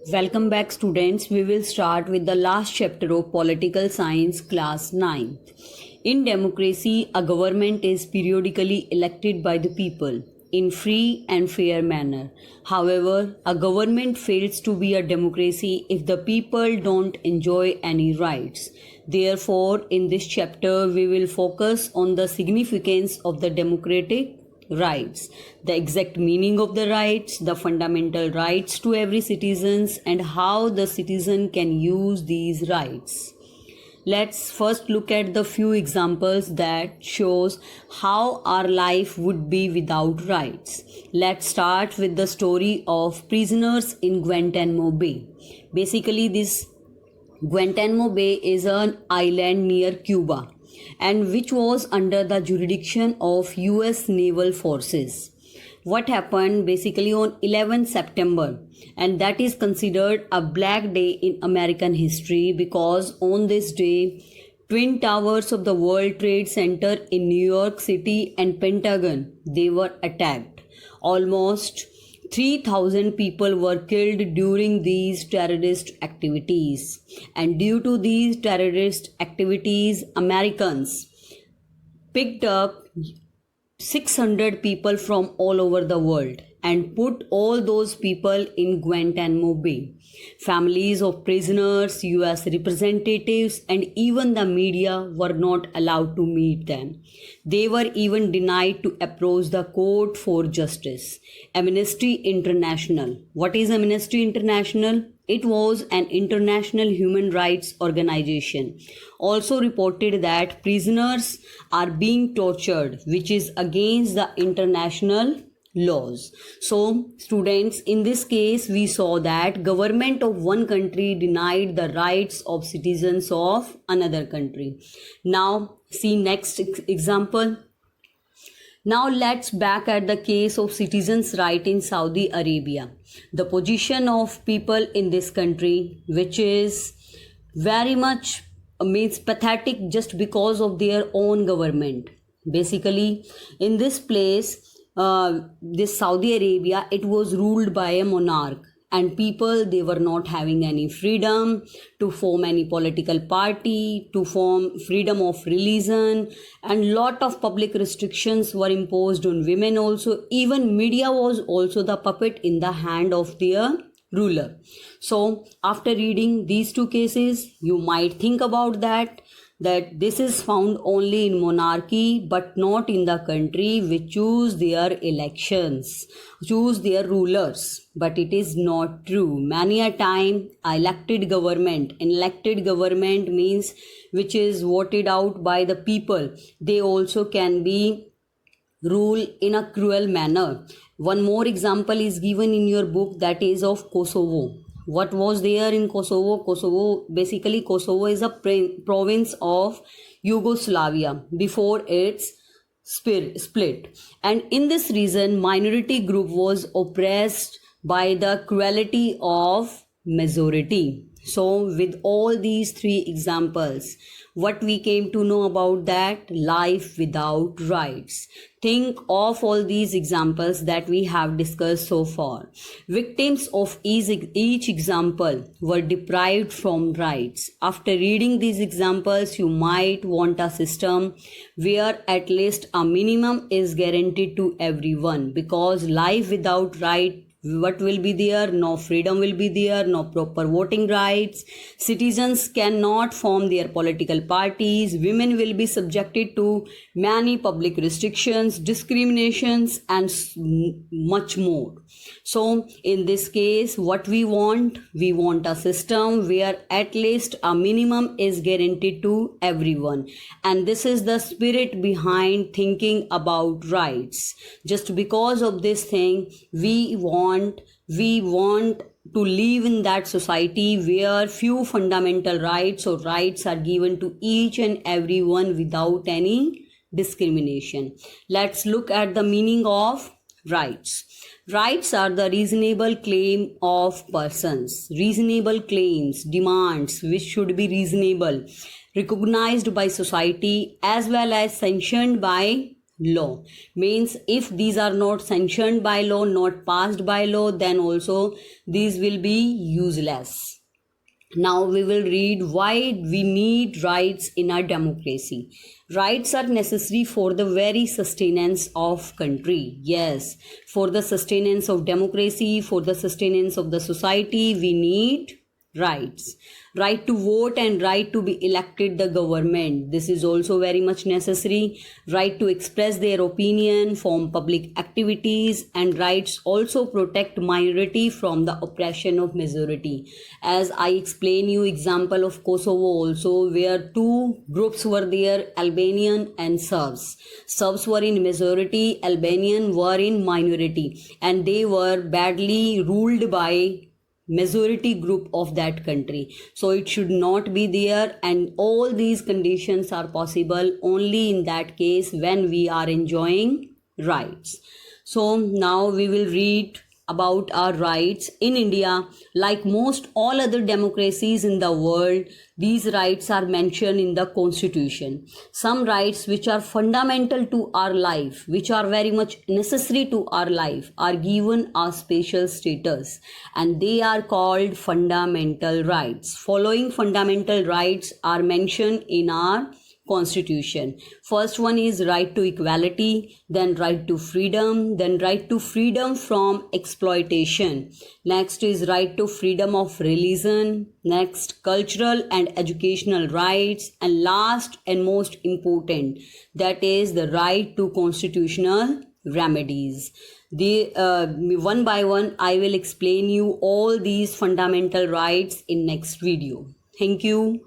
Welcome back, students. We will start with the last chapter of Political Science, class 9th. In democracy, a government is periodically elected by the people in free and fair manner. However, a government fails to be a democracy if the people don't enjoy any rights. Therefore, in this chapter, we will focus on the significance of the democratic rights, the exact meaning of the rights, the fundamental rights to every citizens, and how the citizen can use these rights. Let's first look at the few examples that shows how our life would be without rights. Let's start with the story of prisoners in Guantanamo Bay. Basically, this Guantanamo Bay is an island near Cuba and which was under the jurisdiction of US naval forces. What happened basically on 11 September, and that is considered a black day in American history because on this day Twin Towers of the World Trade Center in New York City and Pentagon, they were attacked. Almost 3,000 people were killed during these terrorist activities. And due to these terrorist activities, Americans picked up 600 people from all over the world and put all those people in Guantanamo Bay. Families of prisoners, US representatives, and even the media were not allowed to meet them. They were even denied to approach the court for justice. Amnesty International. What is Amnesty International? It was an international human rights organization. Also reported that prisoners are being tortured, which is against the international laws. So students, in this case we saw that government of one country denied the rights of citizens of another country. Now see next example. Now let's back at the case of citizens' right in Saudi Arabia. The position of people in this country, which is very much means pathetic just because of their own government. Basically, in this place, this Saudi Arabia, it was ruled by a monarch, and people, they were not having any freedom to form any political party, to form freedom of religion, and lot of public restrictions were imposed on women also. Even media was also the puppet in the hand of their ruler. So after reading these two cases, you might think about that this is found only in monarchy but not in the country which choose their elections, choose their rulers. But it is not true. Many a time elected government means which is voted out by the people, they also can be rule in a cruel manner. One more example is given in your book, that is of Kosovo. What was there in Kosovo? Kosovo is a province of Yugoslavia before its split. And in this region, minority group was oppressed by the cruelty of majority. So with all these three examples, what we came to know about that? Life without rights. Think of all these examples that we have discussed so far. Victims of each example were deprived from rights. After reading these examples, you might want a system where at least a minimum is guaranteed to everyone, because life without right, what will be there? No freedom will be there, no proper voting rights. Citizens cannot form their political parties. Women will be subjected to many public restrictions, discriminations, and much more. So in this case, what we want a system where at least a minimum is guaranteed to everyone. And this is the spirit behind thinking about rights. Just because of this thing, we want to live in that society where few fundamental rights or rights are given to each and everyone without any discrimination. Let's look at the meaning of rights. Rights are the reasonable claim of persons. Reasonable claims, demands which should be reasonable, recognized by society as well as sanctioned by law. Means if these are not sanctioned by law, not passed by law, then also these will be useless. Now we will read why we need rights in our democracy. Rights are necessary for the very sustenance of country. Yes, for the sustenance of democracy, for the sustenance of the society, we need rights. Right to vote and right to be elected the government, this is also very much necessary. Right to express their opinion, form public activities, and rights also protect minority from the oppression of majority. As I explain you example of Kosovo also, where two groups were there, Albanian and Serbs. Serbs were in majority, Albanian were in minority, and they were badly ruled by majority group of that country. So it should not be there, and all these conditions are possible only in that case when we are enjoying rights. So now we will read about our rights in India. Like most all other democracies in the world, these rights are mentioned in the constitution. Some rights which are fundamental to our life, which are very much necessary to our life, are given a special status, and they are called fundamental rights. Following fundamental rights are mentioned in our constitution. First one is right to equality, then right to freedom, then right to freedom from exploitation. Next is right to freedom of religion, next cultural and educational rights, and last and most important, that is the right to constitutional remedies. The one by one I will explain you all these fundamental rights in next video. Thank you.